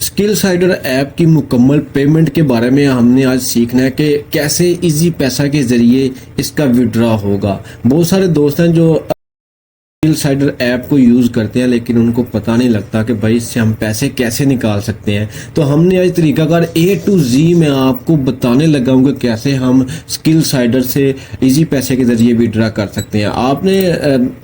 Skill cider app की मुकम्मल payment के बारे में हमने आज सीखना है कि कैसे इजी पैसा के ज़रिए इसका विड्रॉ होगा। बहुत सारे दोस्त हैं जो स्किल साइडर ऐप को यूज़ करते हैं लेकिन उनको पता नहीं लगता कि भाई इससे हम पैसे कैसे निकाल सकते हैं। तो हमने आज तरीकाकार A to Z में आपको बताने लगा हूँ कि कैसे हम स्किल साइडर से इजी पैसे के ज़रिए विड्रॉ कर सकते हैं।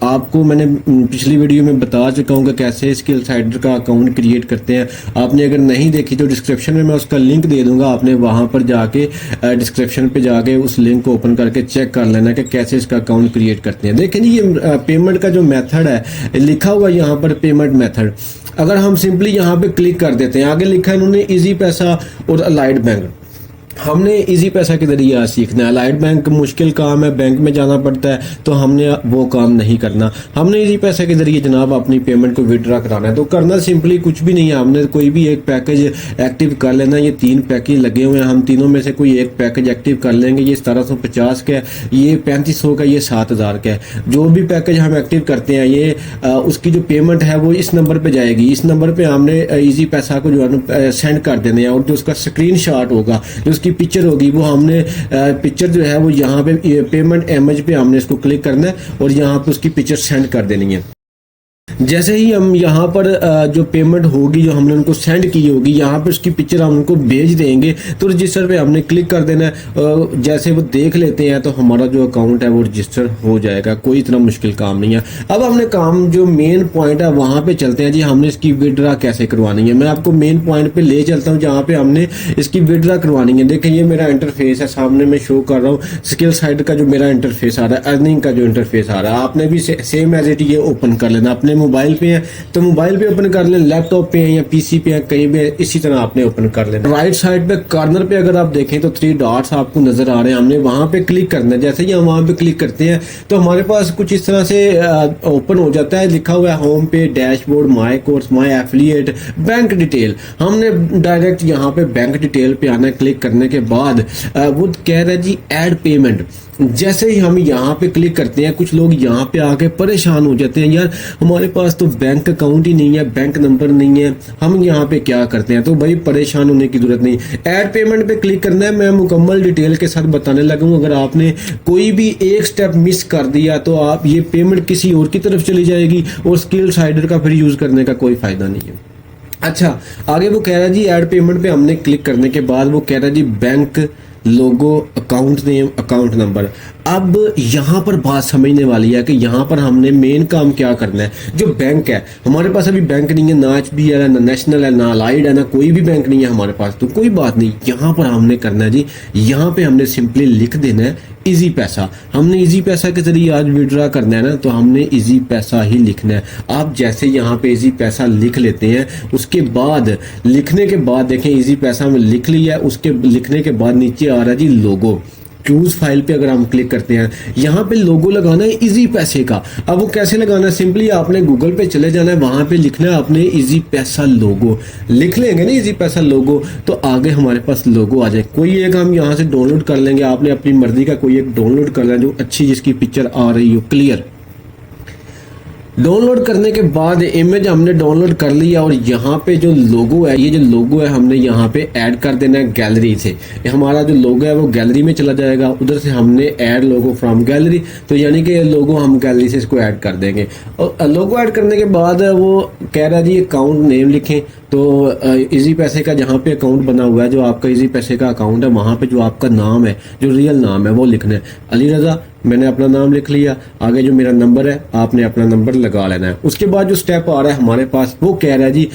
आपको मैंने पिछली वीडियो में बता चुका हूँ कि कैसे स्किल साइडर का अकाउंट क्रिएट करते हैं। आपने अगर नहीं देखी तो डिस्क्रिप्शन में मैं उसका लिंक दे दूँगा, आपने वहाँ पर जाके डिस्क्रिप्शन पर जाके उस लिंक को ओपन करके चेक कर लेना कि कैसे इसका अकाउंट क्रिएट करते हैं। देखें जी, ये पेमेंट का जो मेथड है लिखा हुआ यहाँ पर पेमेंट मेथड, अगर हम सिंपली यहाँ पे क्लिक कर देते हैं, आगे लिखा है इन्होंने इजी पैसा और अलाइड बैंक। हमने इजी पैसा के जरिए आज सीखना है। अलाइड बैंक मुश्किल काम है, बैंक में जाना पड़ता है, तो हमने वो काम नहीं करना। हमने इजी पैसा के जरिए जनाब अपनी पेमेंट को विड्रॉ कराना है। तो करना सिंपली कुछ भी नहीं है, हमने कोई भी एक पैकेज एक्टिव कर लेना। ये 3 पैकेज लगे हुए हैं, हम तीनों में से कोई एक पैकेज एक्टिव कर लेंगे। ये 1750 का है, ये 3500 का, ये 7000 का है। जो भी पैकेज हम एक्टिव करते हैं ये उसकी जो पेमेंट है वो इस नंबर पे जाएगी। इस नंबर पे हमने इजी पैसा को जो है सेंड कर देने हैं और जो उसका स्क्रीनशॉट होगा, जो उसकी पिक्चर होगी, वो हमने पिक्चर जो है वो यहाँ पे पेमेंट इमेज पे हमने इसको क्लिक करना है और यहाँ पे उसकी पिक्चर सेंड कर देनी है। जैसे ही हम यहाँ पर जो पेमेंट होगी, जो हमने उनको सेंड की होगी, यहाँ पर उसकी पिक्चर हम उनको भेज देंगे। तो रजिस्टर पे हमने क्लिक कर देना है। जैसे वो देख लेते हैं तो हमारा जो अकाउंट है वो रजिस्टर हो जाएगा। कोई इतना मुश्किल काम नहीं है। अब हमने काम जो मेन पॉइंट है वहाँ पे चलते हैं जी, हमने इसकी विड्रॉ कैसे करवानी है। मैं आपको मेन पॉइंट पे ले चलता हूँ जहाँ पे हमने इसकी विड्रॉ करवानी है। देखें, ये मेरा इंटरफेस है, सामने मैं शो कर रहा हूँ स्किल साइड का जो मेरा इंटरफेस आ रहा है, अर्निंग का जो इंटरफेस आ रहा है। आपने भी सेम एज इट ये ओपन कर लेना। अपने मोबाइल पे है तो मोबाइल पे ओपन कर लें, लैपटॉप पे है या पीसी पे है, कहीं भी इसी तरह आपने ओपन कर लेना। राइट साइड पे कॉर्नर पे अगर आप देखें तो 3 डॉट्स आपको नजर आ रहे हैं, हमने वहां पे क्लिक करना है। जैसे ही हम वहां पे क्लिक करते हैं तो हमारे पास कुछ इस तरह से ओपन हो जाता है। लिखा हुआ है होम पे, dashboard, my course, my affiliate, bank detail. हमने डायरेक्ट यहाँ पे बैंक डिटेल पे आना है। क्लिक करने के बाद वो कह रहा है जी ऐड पेमेंट। जैसे ही हम यहाँ पे क्लिक करते हैं, कुछ लोग यहाँ पे आके परेशान हो जाते हैं, यार हमारे पास तो बैंक अकाउंट ही नहीं है, बैंक नंबर नहीं है, हम यहाँ पे क्या करते हैं। तो भाई परेशान होने की जरूरत नहीं, ऐड पेमेंट पे क्लिक करना है। मैं मुकम्मल डिटेल के साथ बताने लगा हूँ। अगर आपने कोई भी एक स्टेप मिस कर दिया तो आप ये पेमेंट किसी और की तरफ चली जाएगी और स्किल साइडर का फिर यूज करने का कोई फायदा नहीं है। अच्छा, आगे वो कह रहा है जी ऐड पेमेंट पे हमने क्लिक करने के बाद वो कह रहा है जी बैंक लोगो, अकाउंट नेम, अकाउंट नंबर। अब यहाँ पर बात समझने वाली है कि यहाँ पर हमने मेन काम क्या करना है। जो बैंक है, हमारे पास अभी बैंक नहीं है, ना HB है, ना नेशनल है, ना अलाइड है, ना कोई भी बैंक नहीं है हमारे पास। तो कोई बात नहीं, यहाँ पर हमने करना है जी, यहाँ पे हमने सिंपली लिख देना है इजी पैसा। हमने इजी पैसा के जरिए आज विड्रॉ करना है ना, तो हमने इजी पैसा ही लिखना है। आप जैसे यहाँ पे इजी पैसा लिख लेते हैं, उसके बाद लिखने के बाद देखें इजी पैसा में लिख लिया, उसके लिखने के बाद नीचे आ रहा है जी लोगो। चूज फाइल पे अगर हम क्लिक करते हैं, यहाँ पे लोगो लगाना है इजी पैसे का। अब वो कैसे लगाना है, सिंपली आपने गूगल पे चले जाना है, वहां पे लिखना है आपने इजी पैसा लोगो। लिख लेंगे ना इजी पैसा लोगो, तो आगे हमारे पास लोगो आ जाए। कोई एक हम यहाँ से डाउनलोड कर लेंगे, आपने अपनी मर्जी का कोई एक डाउनलोड कर लेना जो अच्छी जिसकी पिक्चर आ रही हो क्लियर। डाउनलोड करने के बाद इमेज हमने डाउनलोड कर लिया और यहाँ पे जो लोगो है, ये जो लोगो है हमने यहाँ पे ऐड कर देना है गैलरी से। हमारा जो लोगो है वो गैलरी में चला जाएगा, उधर से हमने ऐड लोगो फ्रॉम गैलरी, तो यानी कि लोगो हम गैलरी से इसको ऐड कर देंगे। और लोगो ऐड करने के बाद वो कह रहा है जी अकाउंट नेम लिखें। तो इजी पैसे का जहाँ पे अकाउंट बना हुआ है, जो आपका इजी पैसे का अकाउंट है, वहाँ पे जो आपका नाम है, जो रियल नाम है वो लिखना है। अली रजा, मैंने अपना नाम लिख लिया। आगे जो मेरा नंबर है आपने अपना नंबर लगा लेना है। उसके बाद जो स्टेप आ रहा है हमारे पास, वो कह रहा है जी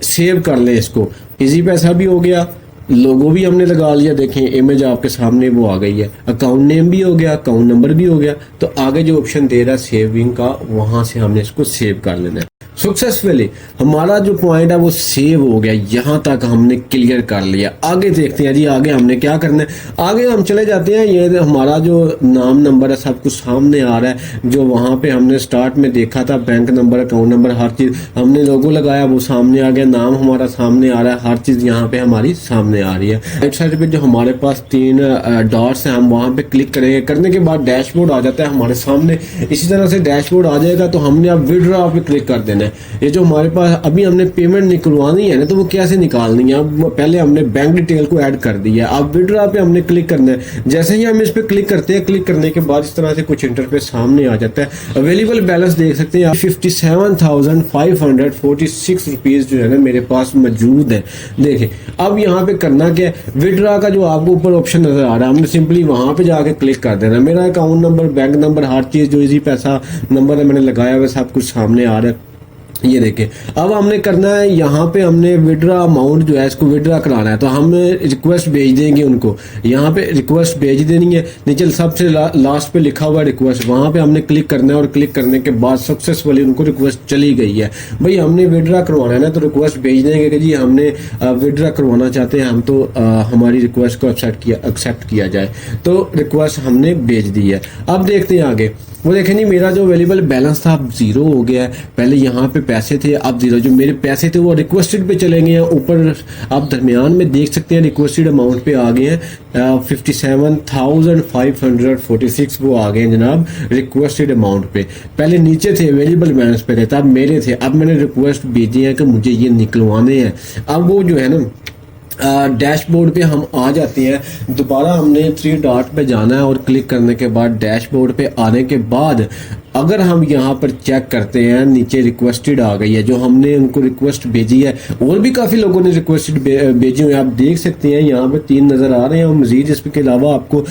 सेव कर ले इसको। इजी पैसा भी हो गया, लोगो भी हमने लगा लिया, देखें इमेज आपके सामने वो आ गई है, अकाउंट नेम भी हो गया, अकाउंट नंबर भी हो गया। तो आगे जो ऑप्शन दे रहा है सेविंग का, वहां से हमने इसको सेव कर लेना है। सक्सेसफुली हमारा जो पॉइंट है वो सेव हो गया, यहां तक हमने क्लियर कर लिया। आगे देखते हैं जी आगे हमने क्या करना है। आगे हम चले जाते हैं, ये हमारा जो नाम नंबर है सब कुछ सामने आ रहा है, जो वहां पे हमने स्टार्ट में देखा था, बैंक नंबर, अकाउंट नंबर, हर चीज हमने लोगो लगाया वो सामने आ गया, नाम हमारा सामने आ रहा है, हर चीज यहाँ पे हमारी सामने आ रही है। राइट साइड पे जो हमारे पास 3 डॉट्स हैं, हम वहां पे क्लिक करेंगे, करने के बाद डैशबोर्ड आ जाता है हमारे सामने। इसी तरह से डैशबोर्ड आ जाएगा तो हमने अब विड्रॉ पे क्लिक कर देना ऑप्शन है। ये जो हमारे पास अभी हमने पेमेंट निकलवानी है ना, तो वो कैसे निकालनी है, अब पहले हमने बैंक डिटेल को ऐड कर दिया है। अब विड्रॉ पे हमने क्लिक करना है। जैसे ही हम इस पे क्लिक करते हैं, क्लिक करने के बाद इस तरह से कुछ इंटरफेस सामने आ जाता है। अवेलेबल बैलेंस देख सकते हैं आप, 57,546 रुपीज जो है ना मेरे पास मौजूद है। देखिए अब यहाँ पे करना क्या है, विड्रॉ का जो आपको ऊपर ऑप्शन नजर आ रहा है, हमने सिंपली वहां पे जाके क्लिक कर देना। मेरा अकाउंट नंबर, बैंक नंबर, हर चीज जो इजी पैसा नंबर है मैंने लगाया हुआ, सब कुछ सामने आ रहा है। ये देखें, अब हमने करना है, यहाँ पे हमने विड्रॉ अमाउंट जो है इसको विड्रॉ कराना है, तो हम रिक्वेस्ट भेज देंगे उनको। यहाँ पे रिक्वेस्ट भेज देनी है, नीचे सबसे लास्ट पे लिखा हुआ है रिक्वेस्ट, वहाँ पे हमने क्लिक करना है और क्लिक करने के बाद सक्सेसफुली उनको रिक्वेस्ट चली गई है। भाई हमने विड्रॉ करवाना है ना, तो रिक्वेस्ट भेज देंगे कि जी हमने विड्रॉ करवाना चाहते हैं हम, तो हमारी रिक्वेस्ट को एक्सेप्ट किया जाए। तो रिक्वेस्ट हमने भेज दी है। अब देखते हैं आगे। वो देखें जी, मेरा जो अवेलेबल बैलेंस था अब जीरो हो गया है। पहले यहाँ पे पैसे थे, अब जीरो। जो मेरे पैसे थे वो रिक्वेस्टेड पे चले गए हैं। ऊपर आप दरमियान में देख सकते हैं रिक्वेस्टेड अमाउंट पे आ गए हैं 57,546 वो आ गए हैं जनाब रिक्वेस्टेड अमाउंट पे। पहले नीचे थे अवेलेबल बैलेंस पे थे, तब मेरे थे। अब मैंने रिक्वेस्ट भेजी है कि मुझे ये निकलवाने हैं। अब वो जो है ना डैशबोर्ड पे हम आ जाते हैं। दोबारा हमने 3 डॉट पे जाना है और क्लिक करने के बाद डैशबोर्ड पे आने के बाद अगर हम यहाँ पर चेक करते हैं, नीचे रिक्वेस्टेड आ गई है, जो हमने उनको रिक्वेस्ट भेजी है। और भी काफ़ी लोगों ने रिक्वेस्टेड भेजी हुई है, आप देख सकते हैं यहाँ पे 3 नज़र आ रहे हैं और मजीद इसके अलावा आपको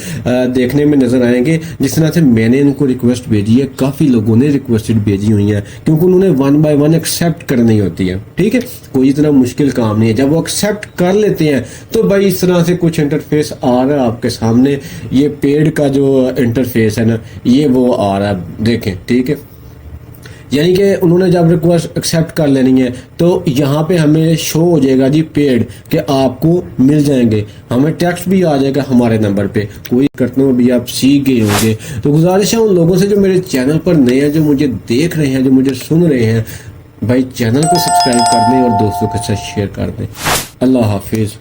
देखने में नज़र आएंगे। जिस तरह से मैंने इनको रिक्वेस्ट भेजी है, काफ़ी लोगों ने रिक्वेस्टेड भेजी हुई है, क्योंकि उन्होंने 1 बाय 1 एक्सेप्ट करनी होती है। ठीक है, कोई इतना मुश्किल काम नहीं है। जब वो एक्सेप्ट कर लेते हैं तो भाई इस तरह से कुछ इंटरफेस आ रहा है आपके सामने। ये पेड का जो इंटरफेस है ना, ये वो आ रहा है, देखें। ठीक है, यानी कि उन्होंने जब रिक्वेस्ट एक्सेप्ट कर लेनी है तो यहाँ पे हमें शो हो जाएगा जी पेड, कि आपको मिल जाएंगे। हमें टेक्स्ट भी आ जाएगा हमारे नंबर पे। कोई करते हो भी आप सीख गए होंगे। तो गुजारिश है उन लोगों से जो मेरे चैनल पर नए हैं, जो मुझे देख रहे हैं, जो मुझे सुन रहे हैं, भाई चैनल को सब्सक्राइब कर दें और दोस्तों के साथ शेयर कर दें। अल्लाह हाफिज़।